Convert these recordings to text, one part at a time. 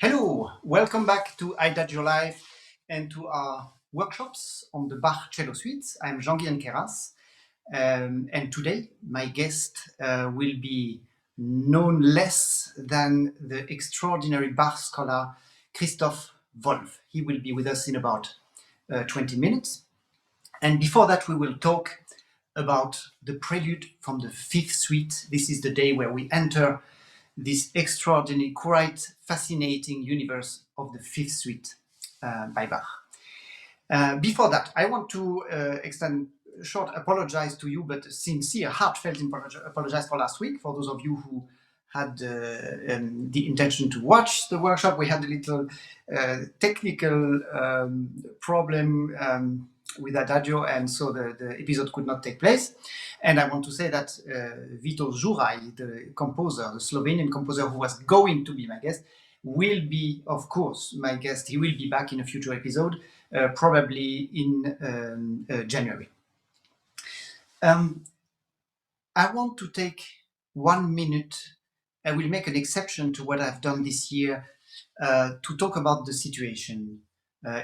Hello, welcome back to IDAGIO Live and to our workshops on the Bach cello suites. I'm Jean-Guihen Queyras, and today my guest will be known less than the extraordinary Bach scholar Christoph Wolff. He will be with us in about 20 minutes. And before that, we will talk about the Prelude from the Fifth Suite. This is the day where we enter this extraordinary, quite fascinating universe of the Fifth Suite by Bach. Before that, I want to extend a short apologize to you, but sincere, heartfelt apologize for last week. For those of you who had the intention to watch the workshop, we had a little technical problem with Adagio, and so the episode could not take place. And I want to say that Vito Juraj, the composer, the Slovenian composer who was going to be my guest, will be, of course, my guest. He will be back in a future episode, probably in January. I want to take 1 minute. I will make an exception to what I've done this year to talk about the situation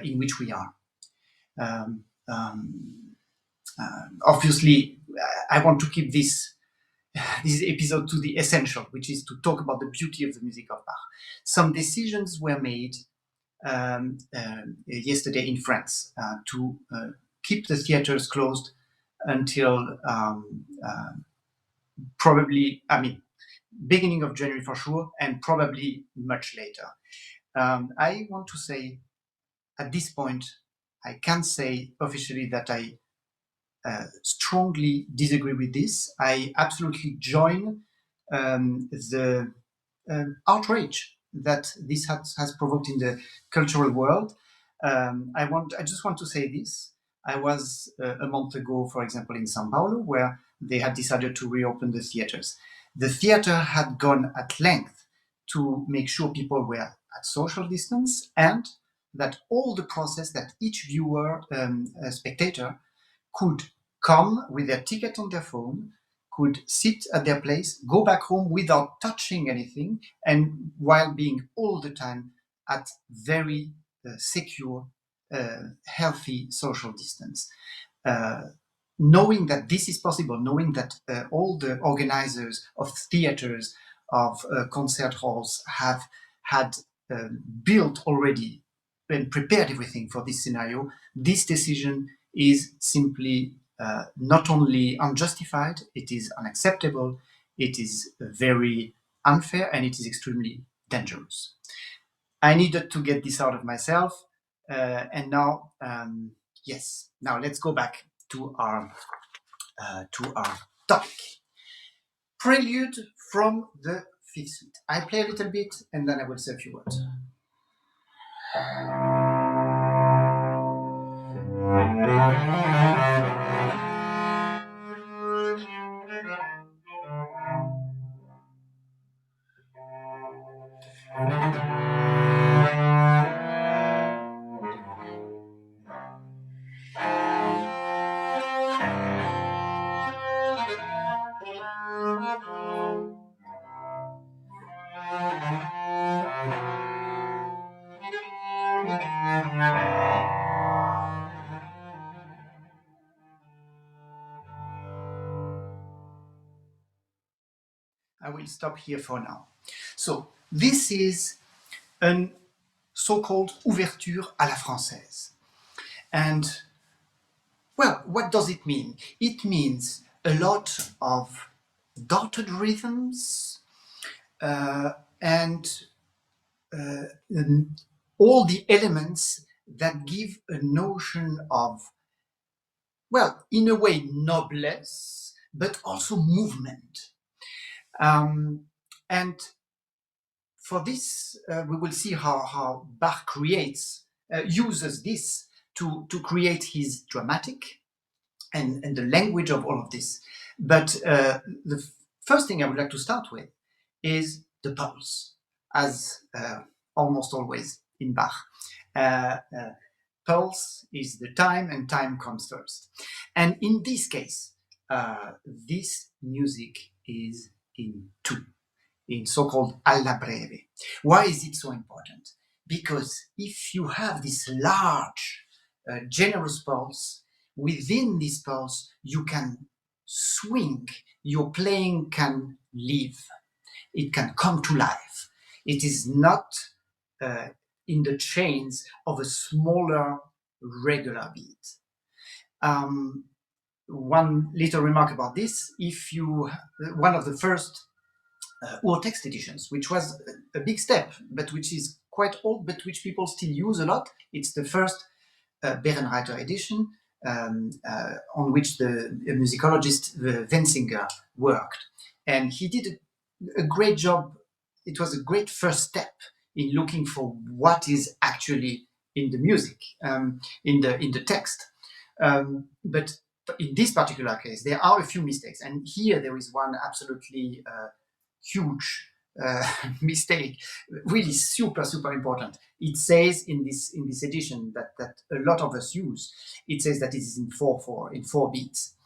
in which we are. Obviously, I want to keep this episode to the essential, which is to talk about the beauty of the music of Bach. Some decisions were made yesterday in France to keep the theaters closed until probably, beginning of January for sure, and probably much later. I want to say, at this point, I can say officially that I strongly disagree with this. I absolutely join the outrage that this has provoked in the cultural world. I just want to say this. I was a month ago, for example, in São Paulo, where they had decided to reopen the theaters. The theater had gone at length to make sure people were at social distance and that all the process, that each viewer, spectator, could come with their ticket on their phone, could sit at their place, go back home without touching anything, and while being all the time at very secure, healthy social distance. Knowing that this is possible, knowing that all the organizers of theaters, of concert halls have had built already and prepared everything for this scenario, this decision is simply not only unjustified, it is unacceptable, it is very unfair, and it is extremely dangerous. I needed to get this out of myself, and now, now let's go back to our topic. Prelude from the Fifth Suite. I play a little bit, and then I will say a few words. I will stop here for now. So this is a so-called ouverture à la française. And, well, what does it mean? It means a lot of dotted rhythms and all the elements that give a notion of, well, in a way, noblesse, but also movement. And for this, we will see how Bach uses this to create his dramatic and the language of all of this. But the first thing I would like to start with is the pulse, as almost always in Bach. Pulse is the time, and time comes first. And in this case, this music is in two. in so-called alla breve. Why is it so important? Because if you have this large, generous pulse, within this pulse, you can swing, your playing can live, it can come to life. It is not in the chains of a smaller, regular beat. One little remark about this, if you, one of the first text editions, which was a big step, but which is quite old, but which people still use a lot. It's the first Berenreiter edition, on which the musicologist Wenzinger worked. And he did a great job. It was a great first step in looking for what is actually in the music, in the text. But in this particular case, there are a few mistakes. And here there is one absolutely huge mistake, really super important. It says in this edition that a lot of us use, it says that it is in 4/4, in 4 beats.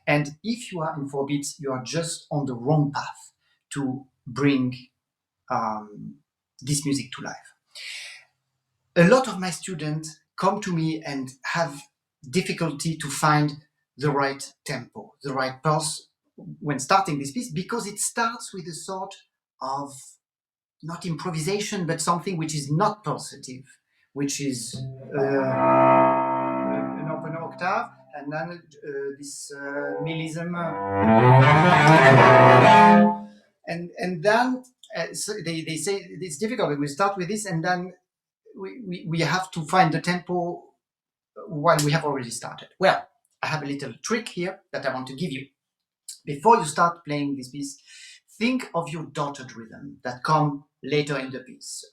And if you are in 4 beats, you are just on the wrong path to bring this music to life. A lot of my students come to me and have difficulty to find the right tempo, the right pulse when starting this piece, because it starts with a sort of not improvisation, but something which is not pulsative, which is an open octave, and then this millism, and then so they say it's difficult. We start with this, and then we have to find the tempo while we have already started. Well, I have a little trick here that I want to give you. Before you start playing this piece, think of your dotted rhythm that come later in the piece.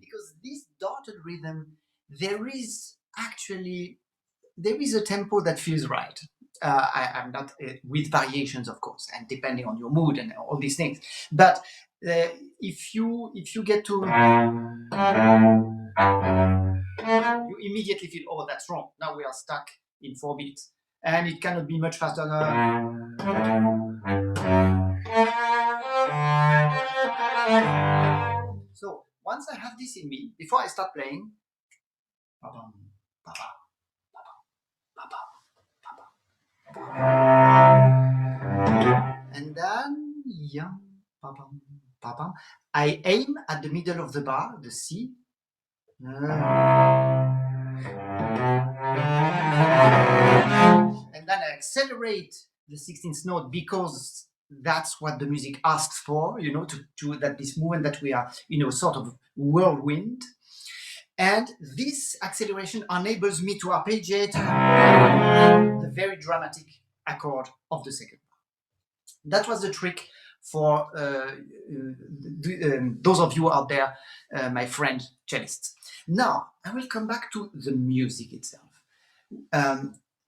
Because this dotted rhythm, there is a tempo that feels right. I'm not with variations, of course, and depending on your mood and all these things. But if you get to, you immediately feel, oh, that's wrong. Now we are stuck in 4 beats, and it cannot be much faster. So once I have this in me, before I start playing, and then I aim at the middle of the bar, the C. And then I accelerate the 16th note because that's what the music asks for, to that this movement that we are, sort of whirlwind. And this acceleration enables me to arpeggiate the very dramatic accord of the second bar. That was the trick for those of you out there, my friend cellists. Now, I will come back to the music itself.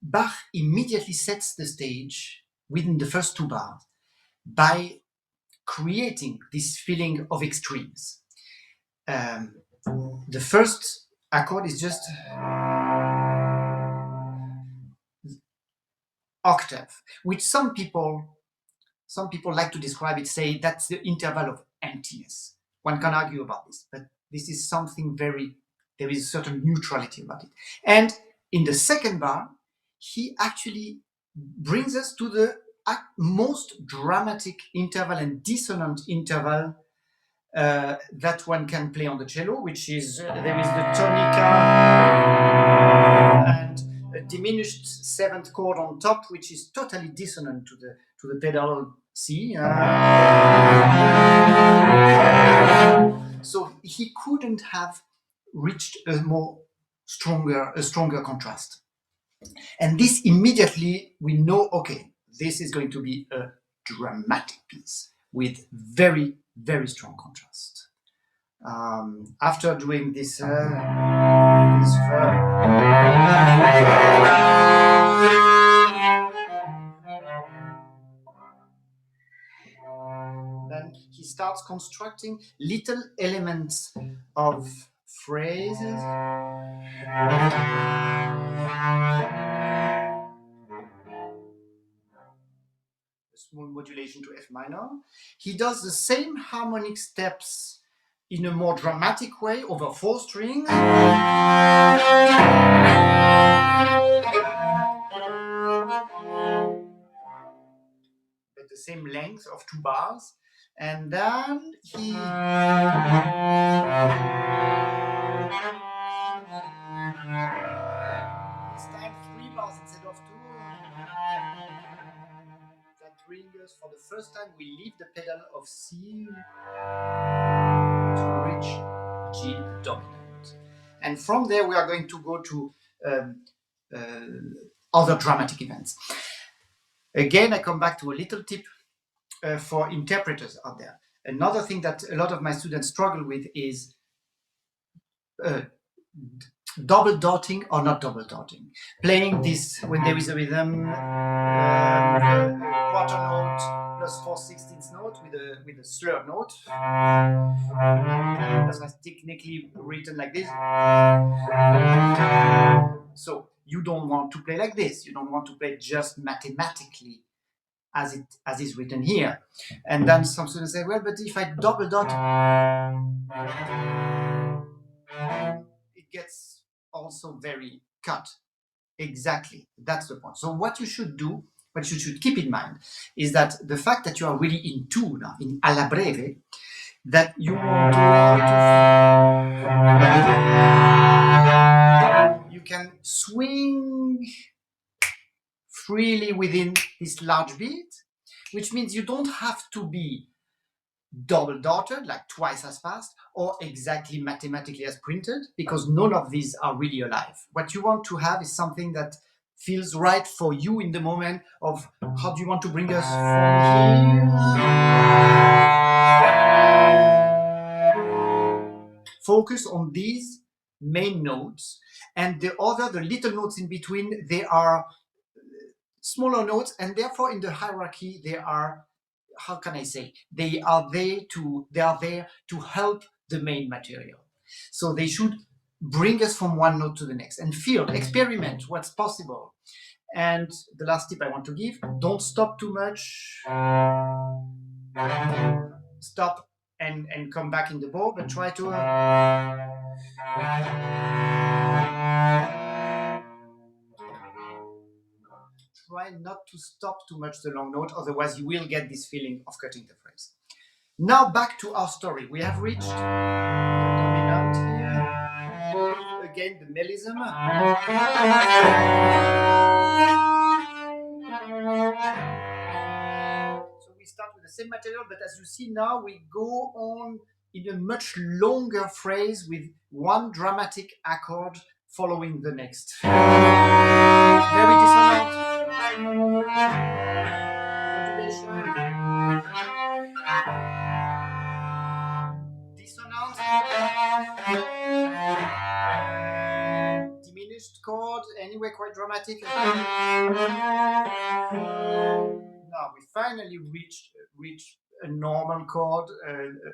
Bach immediately sets the stage within the first 2 bars by creating this feeling of extremes. The first accord is just octave, which some people like to describe it, say that's the interval of emptiness. One can argue about this, but this is something there is a certain neutrality about it. And in the second bar, he actually brings us to the most dramatic interval and dissonant interval that one can play on the cello, which is there is the tonica and a diminished 7th chord on top, which is totally dissonant to the pedal C. So he couldn't have reached a stronger contrast. And this immediately we know, okay, this is going to be a dramatic piece with very, very strong contrast. After doing this, then he starts constructing little elements of phrases. modulation to F minor. He does the same harmonic steps in a more dramatic way over 4 strings. At the same length of 2 bars. And then he this time 3 bars instead of 2. That brings us, for the first time, we leave the pedal of C to reach G dominant. And from there, we are going to go to other dramatic events. Again, I come back to a little tip for interpreters out there. Another thing that a lot of my students struggle with is double dotting or not double dotting. Playing this when there is a rhythm, quarter note plus 4/16 note with a slur note. That's technically written like this. So you don't want to play like this. You don't want to play just mathematically as is written here. And then some students say, well, but if I double dot, it gets also very cut. Exactly, that's the point. So what you should do, what you should keep in mind, is that the fact that you are really in tune, in alla breve, that you want to you can swing freely within this large beat, which means you don't have to be double dotted, like twice as fast, or exactly mathematically as printed, because none of these are really alive. What you want to have is something that feels right for you in the moment of how do you want to bring us from here. Focus on these main notes, and the little notes in between, they are smaller notes, and therefore in the hierarchy they are, how can I say, they are there to help the main material. So they should bring us from one note to the next and experiment what's possible. And the last tip I want to give, don't stop too much. Stop and come back in the bow, but try to try not to stop too much the long note, otherwise you will get this feeling of cutting the phrase. Now back to our story. We have reached the dominant here. Again, the melism. So we start with the same material, but as you see now, we go on in a much longer phrase with one dramatic accord following the next. Very dissonant. Dissonant. Diminished chord, anyway quite dramatic. Now we finally reach a normal chord,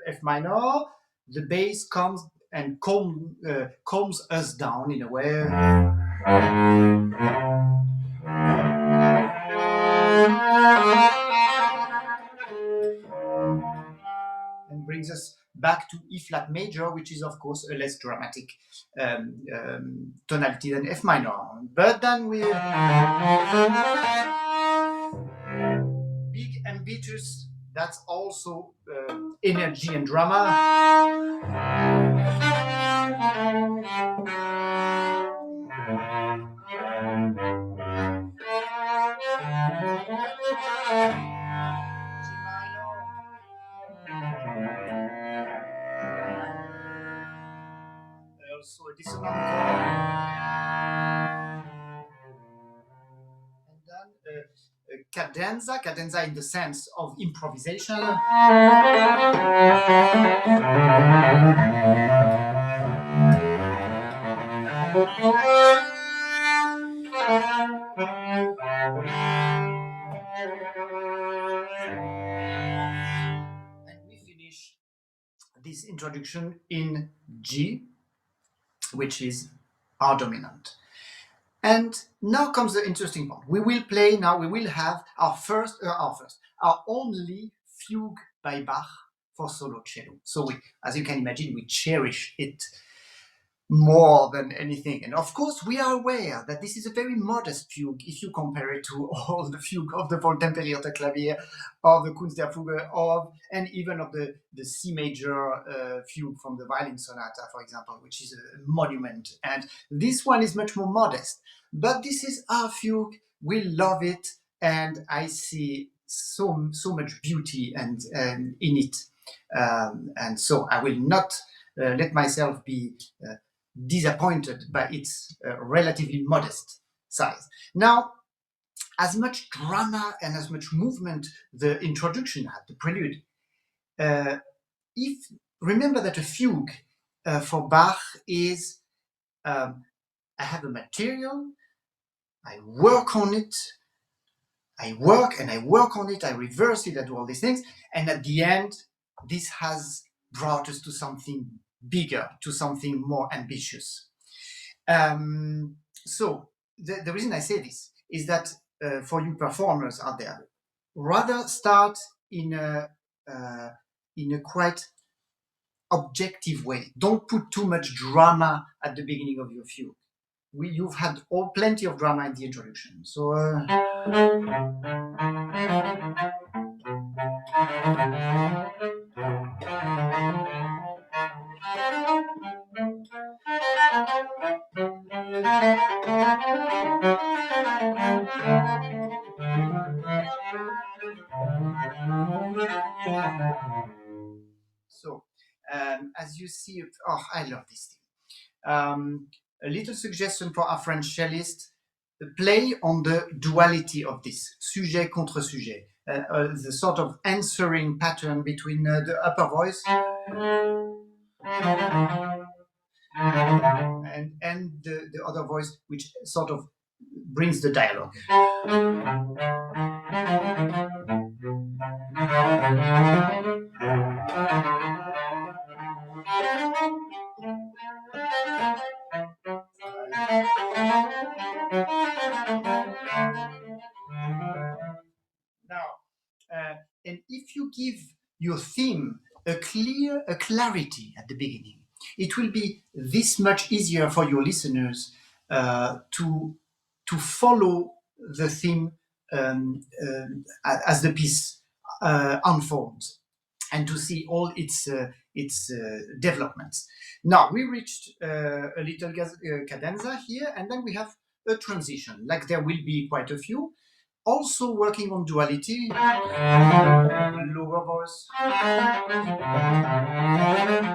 F minor. The bass comes and calms us down in a way. And brings us back to E flat major, which is of course a less dramatic tonality than F minor. But then we big ambitious, that's also energy and drama. Also a dissonant chord. And then cadenza in the sense of improvisation. And we finish this introduction in G, which is our dominant. And now comes the interesting part. We will play now, we will have our only fugue by Bach for solo cello. So we, as you can imagine, we cherish it more than anything. And of course, we are aware that this is a very modest fugue if you compare it to all the fugue of the Wohltemperierte Klavier, of the Kunst der Fuge, and even of the C major fugue from the violin sonata, for example, which is a monument. And this one is much more modest. But this is our fugue. We love it, and I see so much beauty and in it. And so I will not let myself be disappointed by its relatively modest size. Now, as much drama and as much movement the introduction had, the prelude, if remember that a fugue for Bach is I have a material, I work on it, I work on it, I reverse it, I do all these things, and at the end, this has brought us to something bigger, to something more ambitious. So the reason I say this is that for you performers out there, rather start in a quite objective way. Don't put too much drama at the beginning of your fugue. You've had plenty of drama in the introduction. So as you see, I love this thing. A little suggestion for our French cellist: play on the duality of this sujet contre sujet, the sort of answering pattern between the upper voice and the other voice, which sort of brings the dialogue. Now, and if you give your theme a clarity at the beginning, it will be this much easier for your listeners to follow the theme as the piece unfolds, and to see all its developments. Now we reached a little cadenza here, and then we have a transition, like there will be quite a few. Also working on duality, lower voice. That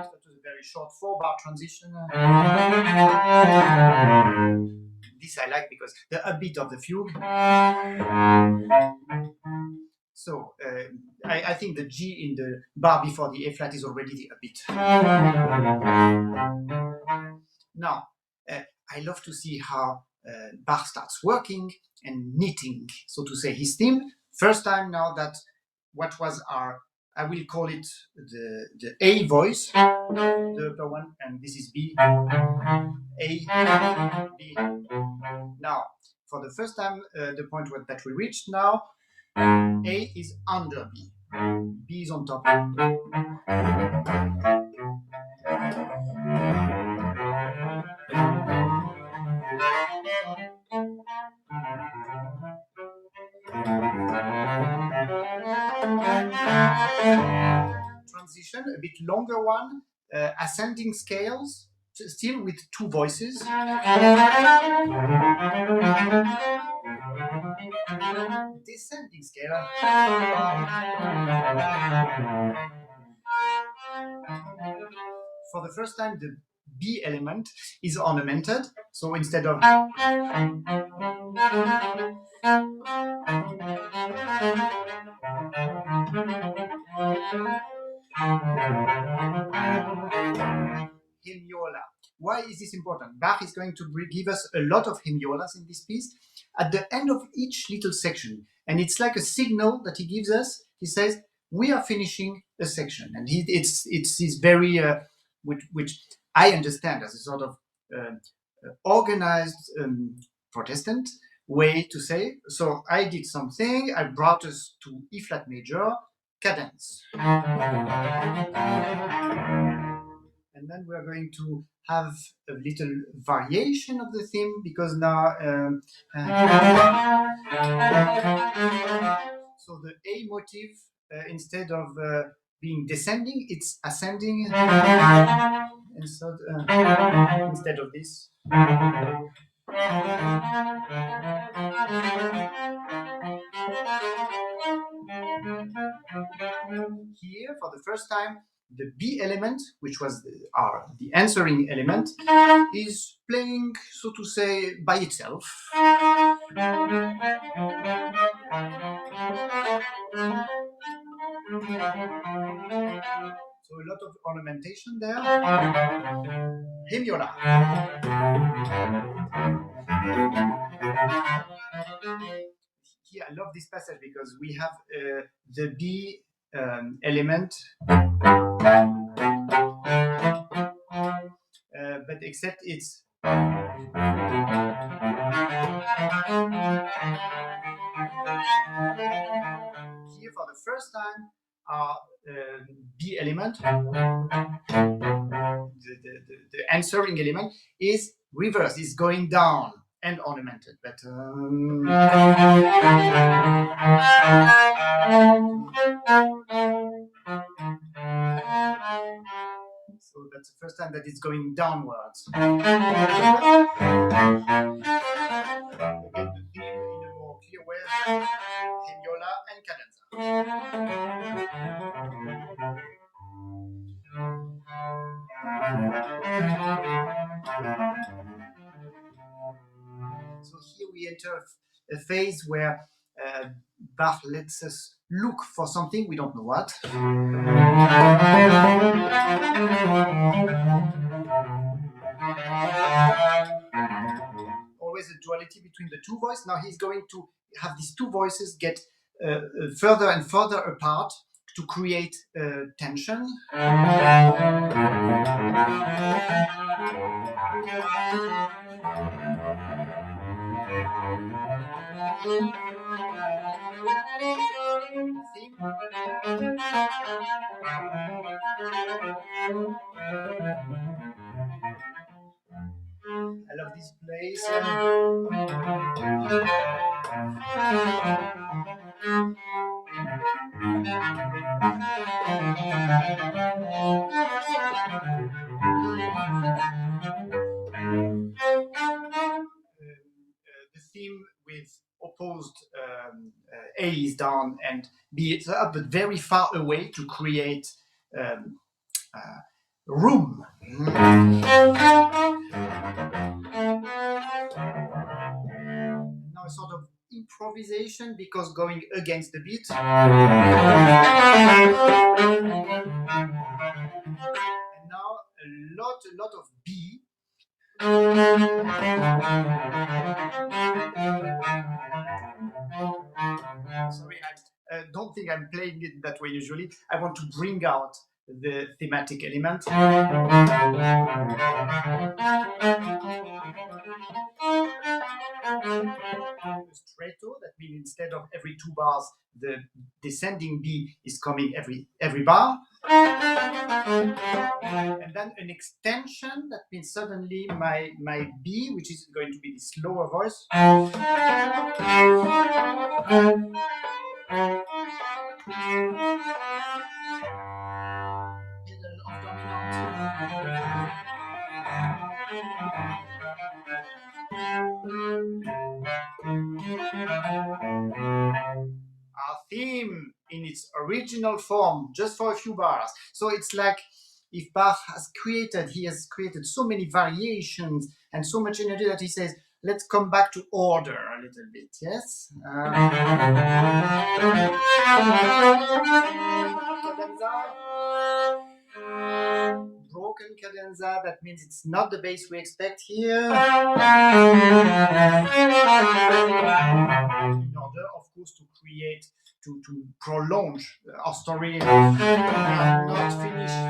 was a very short 4-bar transition. This I like because the upbeat of the fugue. So I think the G in the bar before the A flat is already the upbeat. Now, I love to see how Bach starts working and knitting, so to say, his theme. First time now that what was our, I will call it the A voice, the upper one, and this is B, A, B. Now, for the first time, the point that we reached now, A is under B, B is on top. Transition, a bit longer one, ascending scales, still with 2 voices. Descending scale. For the first time, the B element is ornamented, so instead of hemiola. Why is this important? Bach is going to give us a lot of hemiolas in this piece at the end of each little section, and it's like a signal that he gives us. He says, we are finishing a section, and it's his very which I understand as a sort of organized Protestant way to say. So I did something, I brought us to E flat major, cadence. And then we are going to have a little variation of the theme because now so the A motive instead of being descending, it's ascending, and so instead of this. Here, for the first time, the B element, which was the answering element, is playing, so to say, by itself. So a lot of ornamentation there. Hemiola. Here, I love this passage because we have the B element, but except it's here for the first time our B element, the answering element, is reversed, is going down and ornamented. But so that's the first time that it's going downwards. Again, the theme in a more clear way, Hemiola and cadenza. So here we enter a phase where Bach lets us look for something, we don't know what. Always a duality between the two voices. Now he's going to have these two voices get further and further apart to create tension. I love this place. The theme with opposed A is down and B is up, but very far away to create room. Now a sort of improvisation because going against the beat. And now a lot of B. Sorry, I don't think I'm playing it that way usually. I want to bring out the thematic element. Stretto, that means instead of every 2 bars, the descending B is coming every bar. And then an extension, that means suddenly my B, which is going to be the slower voice, our theme in its original form, just for a few bars. So it's like if Bach he has created so many variations and so much energy that he says, let's come back to order a little bit, yes? Broken cadenza, that means it's not the bass we expect here. In order, of course, to create, to prolong our story, not finished.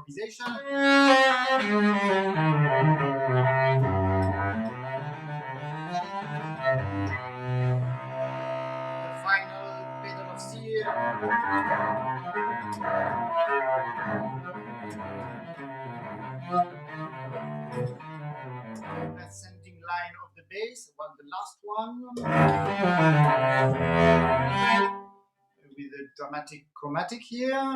improvisation. The final pedal of C. Ascending line of the bass, the last one, with a dramatic chromatic here. Final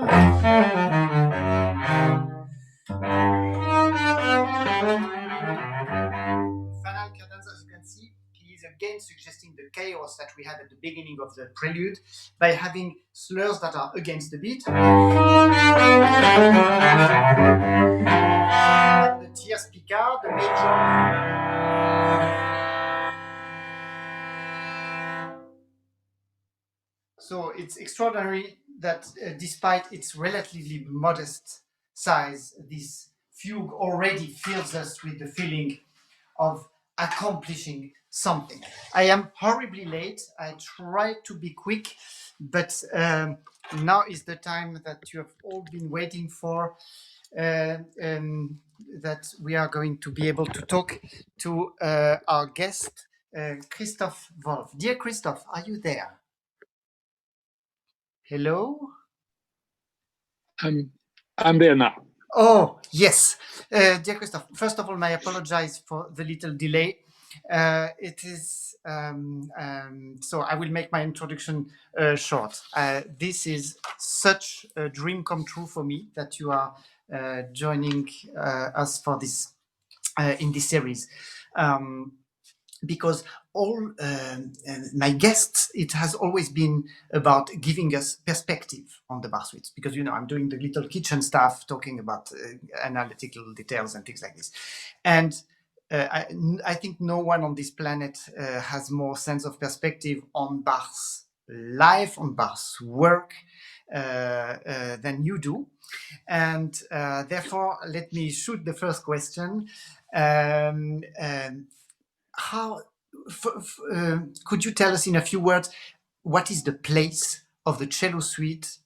cadence, as you can see, he is again suggesting the chaos that we had at the beginning of the prelude by having slurs that are against the beat. And the tierce picard, the major. So it's extraordinary that despite its relatively modest size, this fugue already fills us with the feeling of accomplishing something. I am horribly late. I tried to be quick, but now is the time that you have all been waiting for, that we are going to be able to talk to our guest, Christoph Wolf. Dear Christoph, are you there? Hello? I'm there now. Oh, yes. Dear Christoph, first of all, I apologize for the little delay. It is, so I will make my introduction short. This is such a dream come true for me that you are joining us for this, in this series. Because all my guests, it has always been about giving us perspective on the Bach suites, because I'm doing the little kitchen stuff, talking about analytical details and things like this, and I think no one on this planet has more sense of perspective on Bach's life, on Bach's work, than you do. And therefore, let me shoot the first question. Could you tell us in a few words what is the place of the cello suite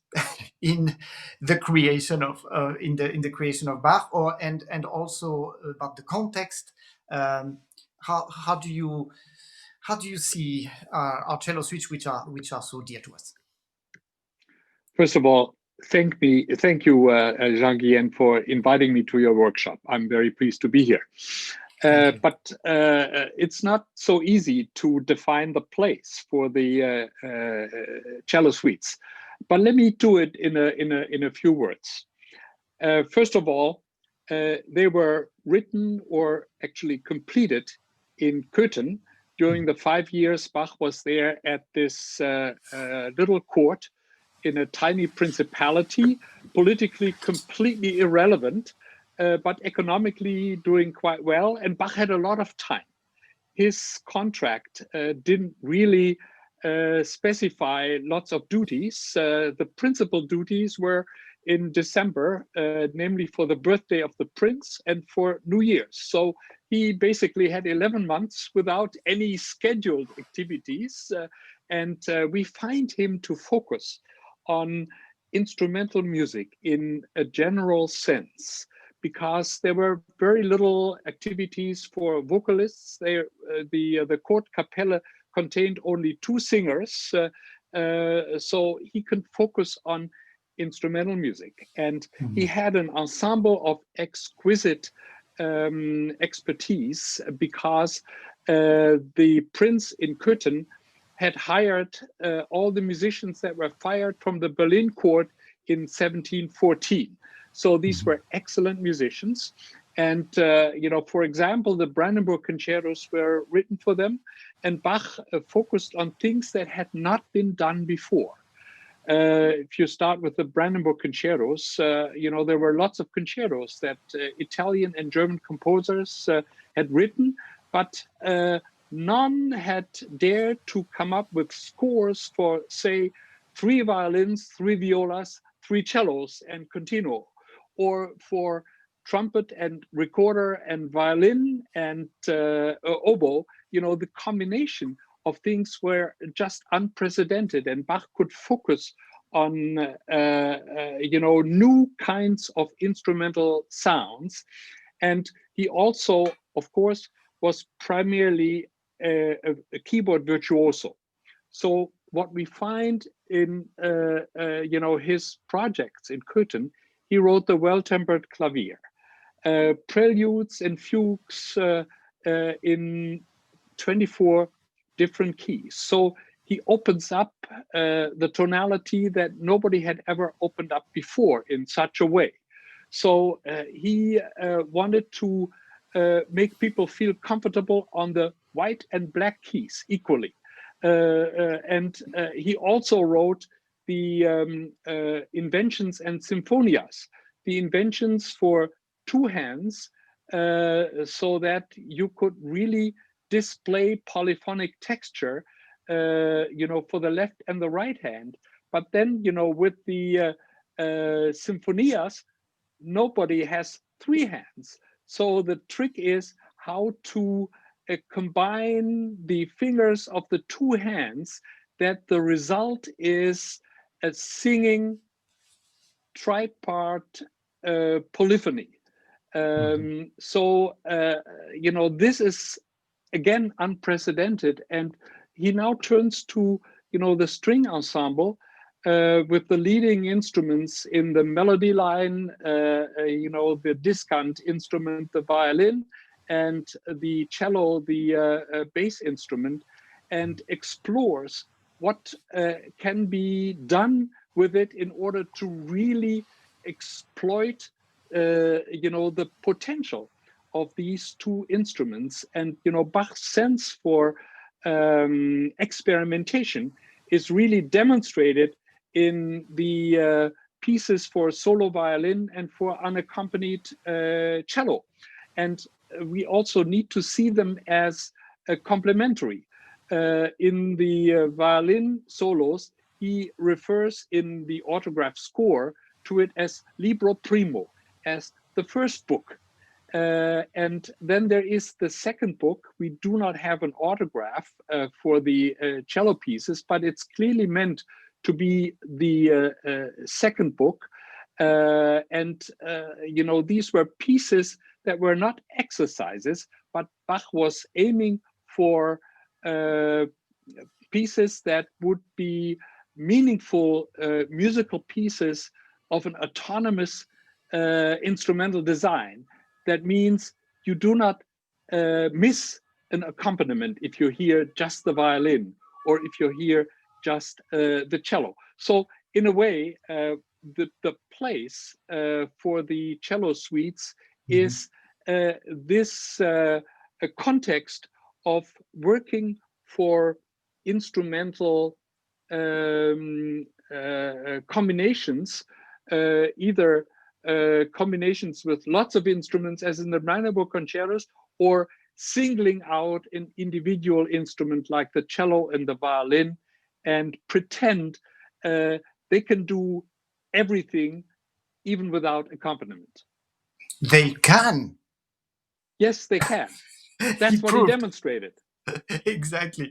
in the creation of in the creation of Bach, and also about the context? How do you see our cello suites, which are so dear to us? First of all, thank you, Jean-Guihen, for inviting me to your workshop. I'm very pleased to be here. But it's not so easy to define the place for the cello suites. But let me do it in a few words. First of all, they were written or actually completed in Köthen during the 5 years Bach was there at this little court in a tiny principality, politically completely irrelevant, but economically doing quite well. And Bach had a lot of time. His contract didn't really specify lots of duties. The principal duties were in December, namely for the birthday of the prince and for New Year's. So he basically had 11 months without any scheduled activities. And we find him to focus on instrumental music in a general sense, because there were very little activities for vocalists. The court capella contained only 2 singers, so he could focus on instrumental music. And he had an ensemble of exquisite expertise, because the prince in Köthen had hired all the musicians that were fired from the Berlin court in 1714. So these were excellent musicians. And, for example, the Brandenburg Concertos were written for them, and Bach focused on things that had not been done before. If you start with the Brandenburg Concertos, there were lots of concertos that Italian and German composers had written, but none had dared to come up with scores for, say, 3 violins, 3 violas, 3 cellos, and continuo, or for trumpet and recorder and violin and oboe. The combination of things were just unprecedented, and Bach could focus on new kinds of instrumental sounds. And he also, of course, was primarily a keyboard virtuoso. So what we find in his projects in Köthen, he wrote the Well-Tempered Clavier, preludes and fugues in 24 different keys. So he opens up the tonality that nobody had ever opened up before in such a way. So he wanted to make people feel comfortable on the white and black keys equally. And he also wrote the inventions and symphonias, the inventions for two hands, so that you could really display polyphonic texture, for the left and the right hand. But then, with the symphonias, nobody has three hands. So the trick is how to combine the fingers of the two hands, that the result is a singing tripart polyphony. So, this is, again, unprecedented. And he now turns to, the string ensemble with the leading instruments in the melody line, the discant instrument, the violin, and the cello, the bass instrument, and explores what can be done with it in order to really exploit the potential of these two instruments. And Bach's sense for experimentation is really demonstrated in the pieces for solo violin and for unaccompanied cello. And we also need to see them as complementary. In the violin solos, he refers in the autograph score to it as libro primo, as the first book. And then there is the second book. We do not have an autograph for the cello pieces, but it's clearly meant to be the second book. These were pieces that were not exercises, but Bach was aiming for pieces that would be meaningful musical pieces of an autonomous instrumental design. That means you do not miss an accompaniment if you hear just the violin, or if you hear just the cello. So in a way, the place for the cello suites is this context of working for instrumental combinations, either combinations with lots of instruments, as in the Brandenburg Concertos, or singling out an individual instrument like the cello and the violin, and pretend they can do everything even without accompaniment. They can. Yes, they can. That's what he demonstrated. Exactly.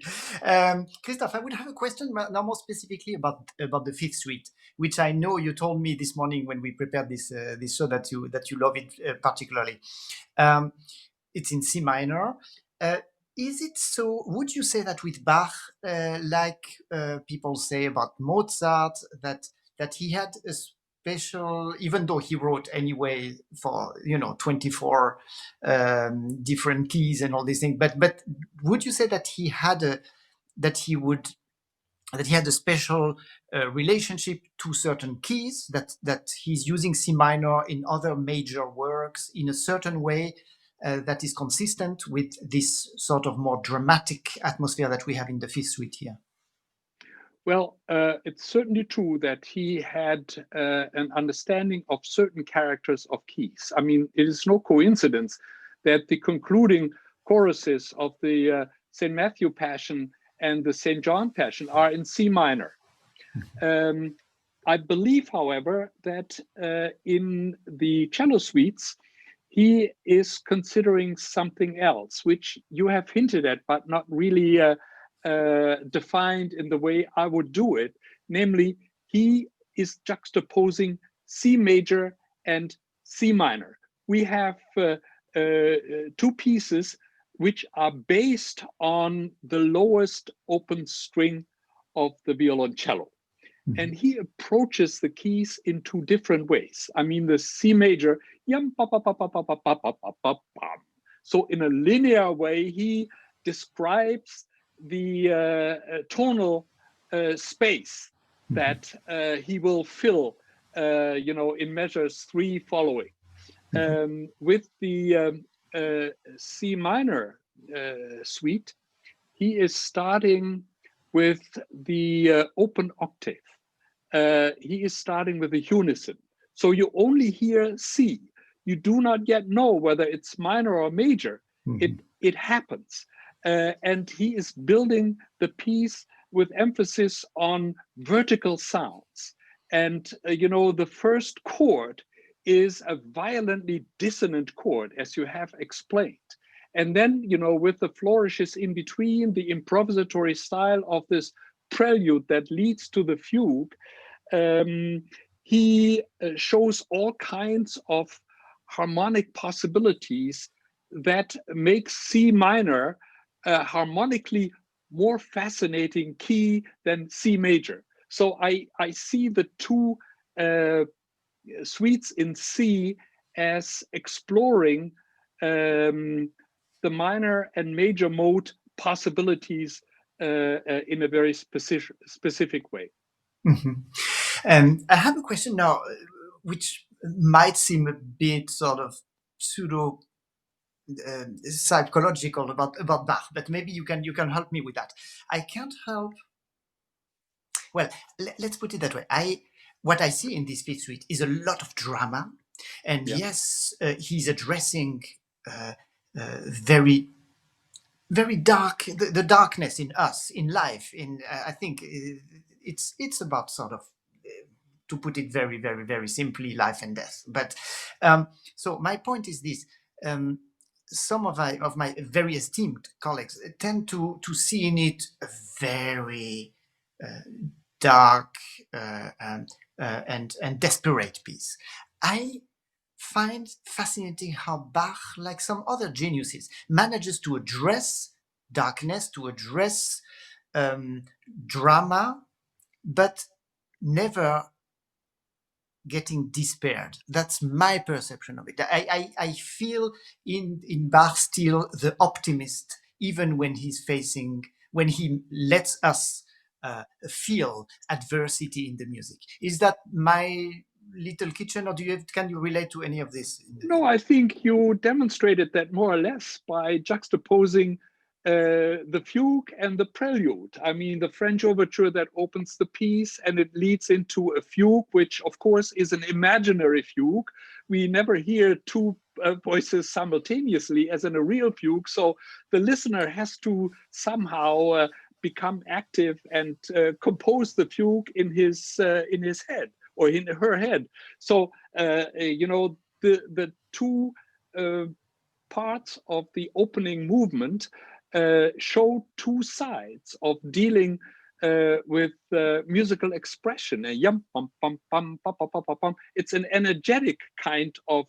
Christoph, I would have a question now more specifically about the Fifth Suite, which I know you told me this morning when we prepared this show that you love it particularly. It's in C minor. Is it so? Would you say that with Bach, like people say about Mozart, that he had a special, even though he wrote anyway for 24 different keys and all these things, but would you say that he had a special relationship to certain keys, that he's using C minor in other major works in a certain way that is consistent with this sort of more dramatic atmosphere that we have in the Fifth Suite here? Well, it's certainly true that he had an understanding of certain characters of keys. I mean, it is no coincidence that the concluding choruses of the St. Matthew Passion and the St. John Passion are in C minor. I believe, however, that in the cello suites, he is considering something else, which you have hinted at, but not really defined in the way I would do it. Namely, he is juxtaposing C major and C minor. We have two pieces which are based on the lowest open string of the violoncello. And he approaches the keys in two different ways. I mean, the C major, so in a linear way, he describes the tonal space that he will fill, in measures 3 following. With the C minor suite, he is starting with the open octave. He is starting with a unison. So you only hear C. You do not yet know whether it's minor or major. It happens. And he is building the piece with emphasis on vertical sounds. And, the first chord is a violently dissonant chord, as you have explained. And then, with the flourishes in between, the improvisatory style of this prelude that leads to the fugue, he shows all kinds of harmonic possibilities that make C minor harmonically more fascinating key than C major. So I see the two suites in C as exploring the minor and major mode possibilities in a very specific way. I have a question now, which might seem a bit sort of pseudo psychological about Bach, but maybe you can help me with that. I can't help. Well, let's put it that way. What I see in this Fifth Suite is a lot of drama, and yes, he's addressing very, very dark the darkness in us, in life. I think it's about sort of, to put it very, very, very simply, life and death. But so my point is this: some of my very esteemed colleagues tend to see in it a very dark and desperate piece. I find fascinating how Bach, like some other geniuses, manages to address darkness, to address drama, but never getting despaired. That's my perception of it. I feel in Bach still the optimist, even when when he lets us feel adversity in the music. Is that my little kitchen, or can you relate to any of this? No, I think you demonstrated that more or less by juxtaposing the fugue and the prelude. I mean, the French Ouverture that opens the piece and it leads into a fugue, which of course is an imaginary fugue. We never hear two voices simultaneously as in a real fugue. So the listener has to somehow become active and compose the fugue in his head or in her head. So, the two parts of the opening movement show two sides of dealing with musical expression. It's an energetic kind of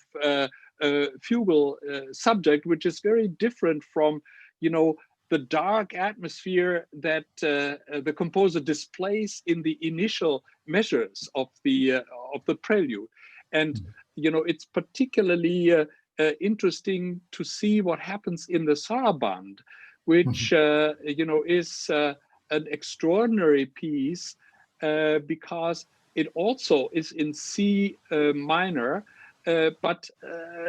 fugal subject, which is very different from, the dark atmosphere that the composer displays in the initial measures of the prelude. And it's particularly interesting to see what happens in the Saraband, which is an extraordinary piece because it also is in C minor, but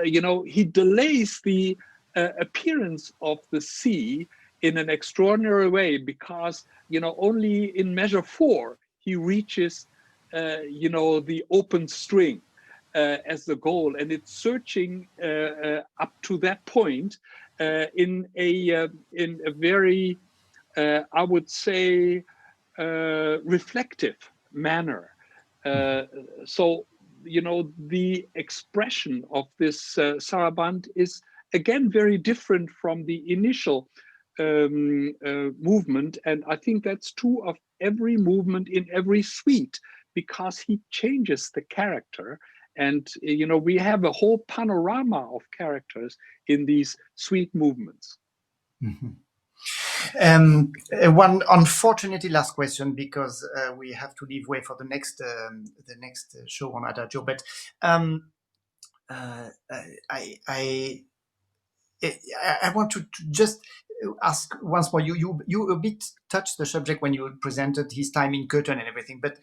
he delays the appearance of the C in an extraordinary way, because only in measure 4 he reaches the open string as the goal, and it's searching up to that point in a very I would say reflective manner. So the expression of this saraband is again very different from the initial movement, and I think that's true of every movement in every suite, because he changes the character. And, we have a whole panorama of characters in these suite movements. Mm-hmm. One unfortunately last question, because we have to leave way for the next show on Adagio. But I want to just ask once more. You a bit touched the subject when you presented his time in Cotton and everything, but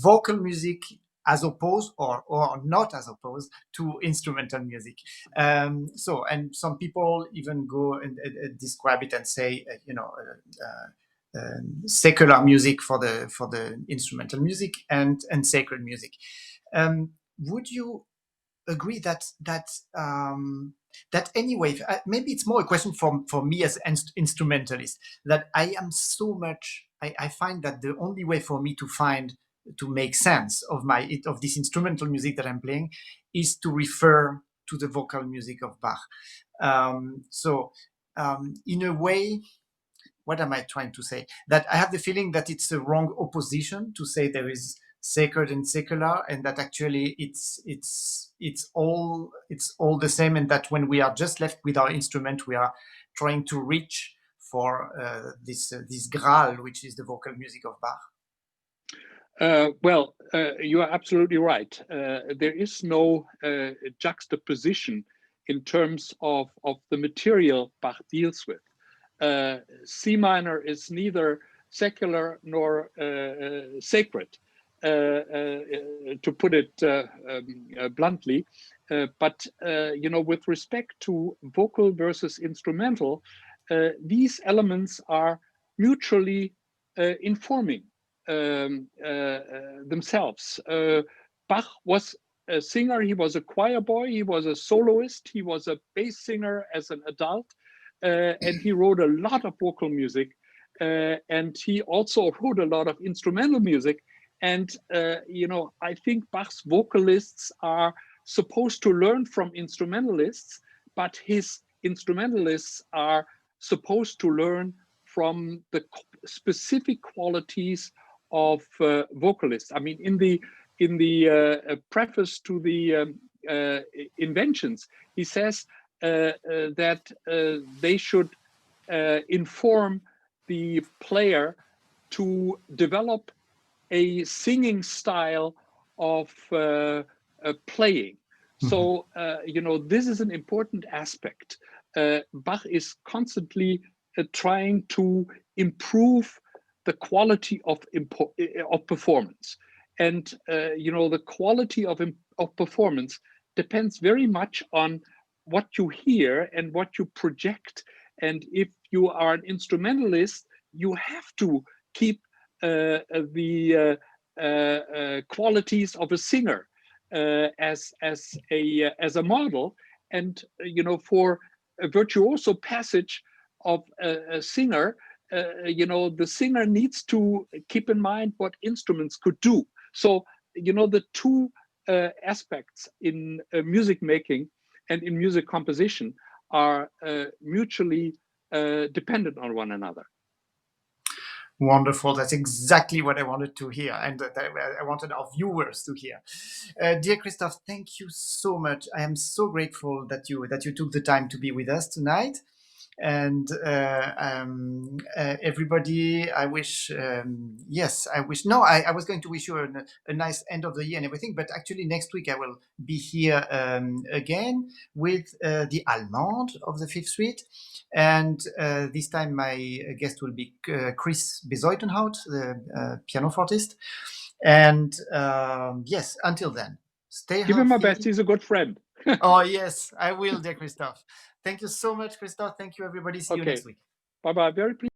vocal music as opposed or not as opposed to instrumental music. So, and some people even go and describe it and say, secular music for the instrumental music and sacred music. Would you agree that anyway, maybe it's more a question for me as an instrumentalist, that I find that the only way for me to make sense of this instrumental music that I'm playing is to refer to the vocal music of Bach. In a way, what am I trying to say? That I have the feeling that it's a wrong opposition to say there is sacred and secular, and that actually it's all the same, and that when we are just left with our instrument, we are trying to reach for this Graal, which is the vocal music of Bach. You are absolutely right. There is no juxtaposition in terms of the material Bach deals with. C minor is neither secular nor sacred, to put it bluntly. But with respect to vocal versus instrumental, these elements are mutually informing themselves. Bach was a singer, he was a choir boy, he was a soloist, he was a bass singer as an adult, and he wrote a lot of vocal music, and he also wrote a lot of instrumental music. And I think Bach's vocalists are supposed to learn from instrumentalists, but his instrumentalists are supposed to learn from the specific qualities of vocalists. I mean, in the preface to the Inventions, he says that they should inform the player to develop a singing style of playing. Mm-hmm. So, this is an important aspect. Bach is constantly trying to improve the quality of performance. And, the quality of performance depends very much on what you hear and what you project. And if you are an instrumentalist, you have to keep the qualities of a singer as a model. And for a virtuoso passage of a singer, the singer needs to keep in mind what instruments could do. So the two aspects in music making and in music composition are mutually dependent on one another. Wonderful. That's exactly what I wanted to hear, and I wanted our viewers to hear. Dear Christophe, thank you so much. I am so grateful that you took the time to be with us tonight. And everybody, I wish, I was going to wish you a nice end of the year and everything, but actually next week I will be here again with the Allemande of the Fifth Suite. And this time my guest will be Chris Bezuidenhout, the pianofortist. And yes, until then, stay healthy. Give him my best, he's a good friend. Oh, yes, I will, dear Christophe. Thank you so much, Christophe. Thank you, everybody. See you next week. Bye-bye. Very pleased.